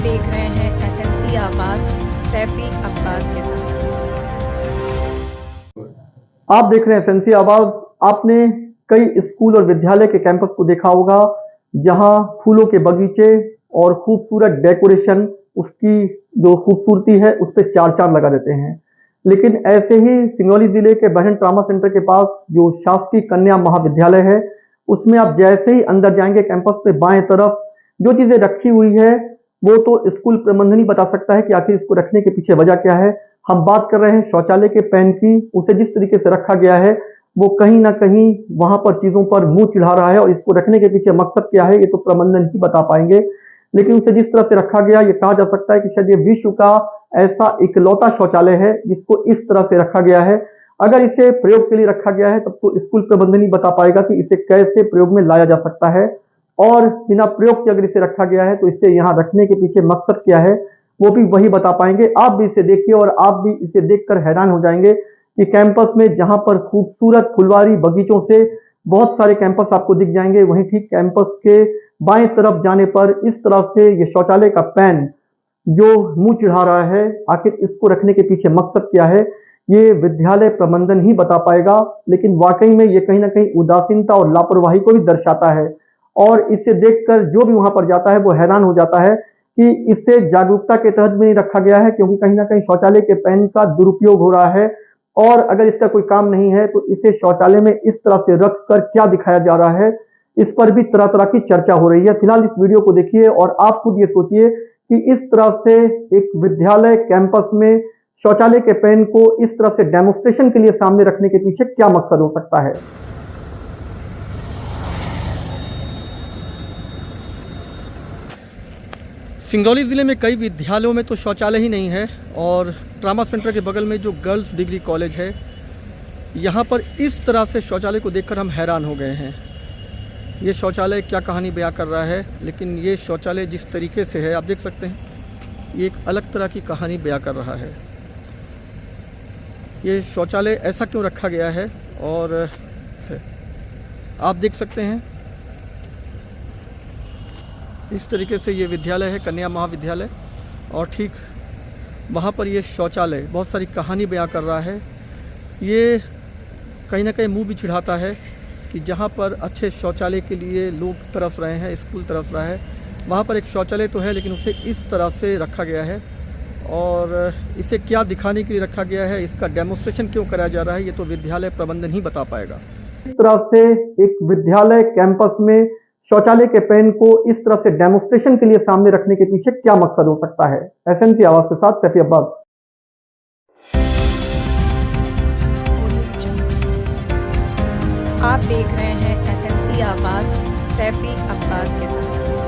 देख रहे हैं एसएमसी आवाज सैफी अब्बास के साथ। आप देख रहे हैं एसएमसी आवाज। आपने कई स्कूल और विद्यालय के कैंपस को देखा होगा जहां फूलों के बगीचे और खूबसूरत डेकोरेशन, उसकी जो खूबसूरती है उस पर चार चांद लगा देते हैं। लेकिन ऐसे ही सिंगरौली जिले के बहन ट्रामा सेंटर के पास जो शासकीय कन्या महाविद्यालय है, उसमें आप जैसे ही अंदर जाएंगे कैंपस पे बाएं तरफ जो चीजें रखी हुई है वो तो स्कूल प्रबंधन ही बता सकता है कि आखिर इसको रखने के पीछे वजह क्या है। हम बात कर रहे हैं शौचालय के पैन की। उसे जिस तरीके से रखा गया है वो कहीं ना कहीं वहां पर चीजों पर मुंह चिढ़ा रहा है, और इसको रखने के पीछे मकसद क्या है ये तो प्रबंधन ही बता पाएंगे। लेकिन उसे जिस तरह से रखा गया ये कहा जा सकता है कि शायद ये विश्व का ऐसा इकलौता शौचालय है जिसको इस तरह से रखा गया है। अगर इसे प्रयोग के लिए रखा गया है तब तो स्कूल प्रबंधन ही बता पाएगा कि इसे कैसे प्रयोग में लाया जा सकता है, और बिना प्रयोग के अगर इसे रखा गया है तो इसे यहाँ रखने के पीछे मकसद क्या है वो भी वही बता पाएंगे। आप भी इसे देखिए और आप भी इसे देखकर हैरान हो जाएंगे कि कैंपस में जहां पर खूबसूरत फुलवारी बगीचों से बहुत सारे कैंपस आपको दिख जाएंगे, वहीं ठीक कैंपस के बाएं तरफ जाने पर इस तरफ से ये शौचालय का पैन जो मुंह चिढ़ा रहा है, आखिर इसको रखने के पीछे मकसद क्या है ये विद्यालय प्रबंधन ही बता पाएगा। लेकिन वाकई में ये कहीं ना कहीं उदासीनता और लापरवाही को भी दर्शाता है, और इसे देखकर जो भी वहां पर जाता है वो हैरान हो जाता है कि इसे जागरूकता के तहत भी नहीं रखा गया है, क्योंकि कहीं ना कहीं शौचालय के पैन का दुरुपयोग हो रहा है। और अगर इसका कोई काम नहीं है तो इसे शौचालय में इस तरह से रख कर क्या दिखाया जा रहा है, इस पर भी तरह तरह की चर्चा हो रही है। फिलहाल इस वीडियो को देखिए और आप खुद ये सोचिए कि इस तरह से एक विद्यालय कैंपस में शौचालय के पैन को इस तरह से डेमोन्स्ट्रेशन के लिए सामने रखने के पीछे क्या मकसद हो सकता है। सिंगरौली ज़िले में कई विद्यालयों में तो शौचालय ही नहीं है, और ट्रामा सेंटर के बगल में जो गर्ल्स डिग्री कॉलेज है यहाँ पर इस तरह से शौचालय को देखकर हम हैरान हो गए हैं। ये शौचालय क्या कहानी बयां कर रहा है, लेकिन ये शौचालय जिस तरीके से है आप देख सकते हैं ये एक अलग तरह की कहानी बयां कर रहा है। ये शौचालय ऐसा क्यों रखा गया है, और आप देख सकते हैं इस तरीके से ये विद्यालय है कन्या महाविद्यालय, और ठीक वहाँ पर ये शौचालय बहुत सारी कहानी बयां कर रहा है। ये कहीं ना कहीं मुंह भी चिढ़ाता है कि जहाँ पर अच्छे शौचालय के लिए लोग तरस रहे हैं, स्कूल तरस रहा है, वहाँ पर एक शौचालय तो है लेकिन उसे इस तरह से रखा गया है। और इसे क्या दिखाने के लिए रखा गया है, इसका डेमोन्स्ट्रेशन क्यों कराया जा रहा है, ये तो विद्यालय प्रबंधन ही बता पाएगा। इस तरह से एक विद्यालय कैंपस में शौचालय के पैन को इस तरह से डेमोन्स्ट्रेशन के लिए सामने रखने के पीछे क्या मकसद हो सकता है। एसएमसी आवाज के साथ सैफी अब्बास। आप देख रहे हैं एसएमसी आवाज सैफी अब्बास के साथ।